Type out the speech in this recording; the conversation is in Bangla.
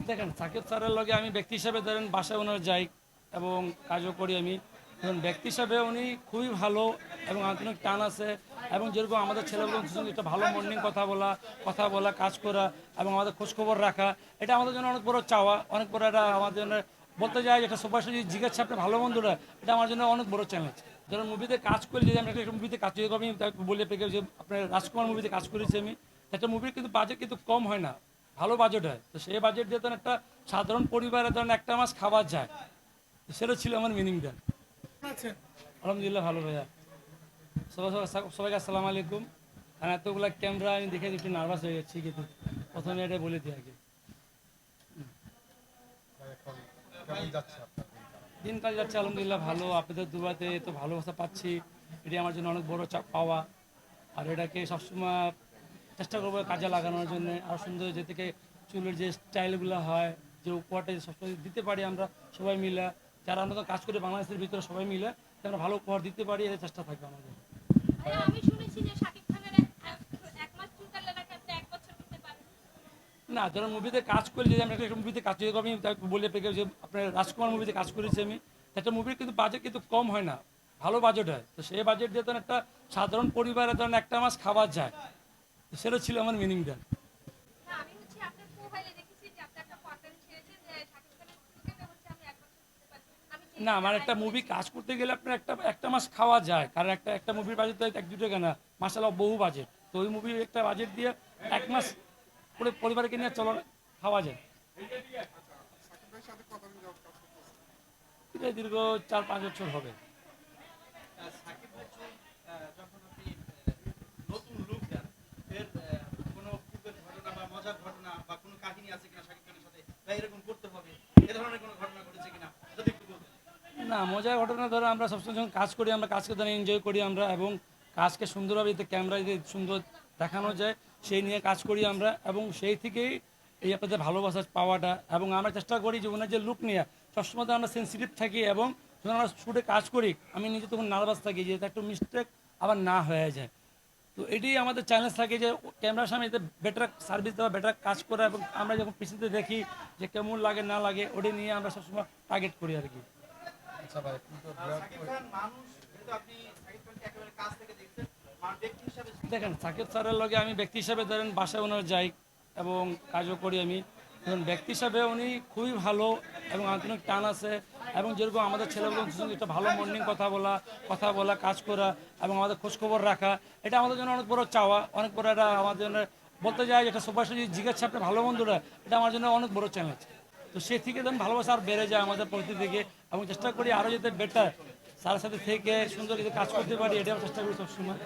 দেখেন সাকিব স্যারের লগে আমি ব্যক্তি হিসাবে ধরেন বাসায় ওনার যাই এবং কাজও করি আমি। ধরুন ব্যক্তি হিসাবে উনি খুবই ভালো এবং আন্তরিক টান আছে এবং যেরকম আমাদের ছেলেগুলোর সঙ্গে একটা ভালো মর্নিং কথা বলা কাজ করা এবং আমাদের খোঁজখবর রাখা, এটা আমাদের জন্য অনেক বড় চাওয়া, অনেক বড় একটা আমাদের জন্য বলতে যাই যেটা সবার সাথে জিজ্ঞাসা আপনি ভালো মন্দটা, এটা আমার জন্য অনেক বড় চ্যালেঞ্জ। ধরুন মুভিতে কাজ করি, যদি আমি একটা মুভিতে কাজ করি, আমি বলে পেকে যে আপনার রাজকুমার মুভিতে কাজ করেছি আমি, একটা মুভির কিন্তু বাজেট কিন্তু কম হয় না, ভালো বাজেট হয়। তো সেই বাজেট দিয়ে তখন একটা সাধারণ পরিবারে ধরেন একটা মাস খাবার যায়, তো সেটা ছিল আমার মিনিংটা। আছেন? আলহামদুলিল্লাহ ভালো ভাইয়া। সবাইকে আসসালামু আলাইকুম। আর এতগুলা ক্যামেরা আমি দেখে একটু নার্ভাস হয়ে যাচ্ছি, কিন্তু প্রথমে এটা বলে দিই আগে। এখন কেমন যাচ্ছে আপনার দিনকাল? দিনকাল যাচ্ছে আলহামদুলিল্লাহ ভালো, আপনাদের দুবাতে তো ভালোবাসা পাচ্ছি, এটি আমার জন্য অনেক বড় পাওয়া। আর এটাকে সবসময় চেষ্টা করবো কাজে লাগানোর জন্য, আর সুন্দর যে থেকে চুলের যে স্টাইলগুলো হয়, যে উপহারটা সবসময় দিতে পারি আমরা সবাই মিলে, যারা আমরা তো কাজ করি বাংলাদেশের ভিতরে সবাই মিলে, যে আমরা ভালো উপহার দিতে পারি, এর চেষ্টা থাকবে আমাদের। ভাইয়া, আমি শুনেছি যে শাকিব খানের এক মাস চুল কাটলে নাকি আপনি 1 বছর করতে পারেন। না, ধরুন মুভিতে কাজ করি, যদি আমি একটা মুভিতে কাজ করি, আমি বলে পেকে যে আপনার রাজকুমার মুভিতে কাজ করেছি আমি, একটা মুভির কিন্তু বাজেট কিন্তু কম হয় না, ভালো বাজেট হয়। তো সেই বাজেট দিয়ে তখন একটা সাধারণ পরিবারে ধরেন একটা মাস খাবার যায়, তো সেটা ছিল আমার মিনিংটা। না, আমি আপনার প্রোফাইলে দেখেছি যে আপনি একটা কন্টেন্ট ছেড়েছেন যে শাকিব খানের চুল কেটে আমি 1 বছর করতে পারি। আমি না, আমার একটা মুভি কাজ করতে গেলে আপনার একটা মাস খাওয়া যায়, কারণ একটা মুভির বাজেট তো 1-2 টাকা না, মাসাল্লাহ বহু বাজেট। তো ওই মুভির একটা বাজেট দিয়ে 1 মাস পুরো পরিবারকে নিয়ে চলো খাওয়া যায়। সাকিব ভাইয়ের সাথে কতদিন যাবত কাজ করতেছেন? এটা দীর্ঘ 4-5 বছর হবে। সাকিব বচ্চন যখন আপনি নতুন লুক দেন, এর কোনো পূর্বের ঘটনা বা মজার ঘটনা বা কোনো কাহিনী আছে কিনা সাকিব খানের সাথে, বা এরকম করতে হবে, এ ধরনের কোনো ঘটনা ঘটেছে কিনা যদি একটু বলতেন। না, মজার ঘটনা ধরো আমরা সবসময় যখন কাজ করি, আমরা কাজকে ধরে এনজয় করি আমরা, এবং কাজকে সুন্দরভাবে যাতে ক্যামেরায় যে সুন্দর দেখানো যায় সেই নিয়ে কাজ করি আমরা, এবং সেই থেকেই এই আপনাদের ভালোবাসা পাওয়াটা। এবং আমরা চেষ্টা করি যে ওনার যে লুক নিয়ে সবসময় তো আমরা সেন্সিটিভ থাকি, এবং যখন আমরা শ্যুটে কাজ করি আমি নিজে তখন নার্ভাস থাকি যে একটু মিস্টেক আবার না হয়ে যায়। তো এটাই আমাদের চ্যালেঞ্জ থাকে যে ক্যামেরার সামনে এতে বেটার সার্ভিস দেওয়া, বেটার কাজ করা, এবং আমরা যখন পিছিয়ে দেখি যে কেমন লাগে না লাগে, ওটা নিয়ে আমরা সবসময় টার্গেট করি আর কি। আচ্ছা ভাই, কিন্তু সাকিব খান মানুষ, যেহেতু আপনি সাকিব খানকে একেবারে কাছ থেকে দেখছেন, ব্যক্তি হিসাবে দেখেন সাকিব স্যারের লগে আমি ব্যক্তি হিসাবে ধরেন বাসায় ওনার যাই এবং কাজও করি আমি। ধরুন ব্যক্তি হিসাবে উনি খুবই ভালো এবং আন্তরিক টান আছে এবং যেরকম আমাদের ছেলেগুলোর সঙ্গে একটা ভালো মর্নিং কথা বলা কাজ করা এবং আমাদের খোঁজখবর রাখা, এটা আমাদের জন্য অনেক বড় চাওয়া, অনেক বড় একটা আমাদের জন্য বলতে যাই যেটা সবার সাথে জিজ্ঞাসা আপনি ভালো মন্দটা, এটা আমার জন্য অনেক বড় চ্যালেঞ্জ। তো সে থেকে ধরুন ভালোবাসা আর বেড়ে যায় আমাদের প্রতি থেকে, এবং চেষ্টা করি আরও যাতে বেটার স্যারের সাথে থেকে সুন্দর কিছু কাজ করতে পারি, এটা আমি চেষ্টা করি সবসময়।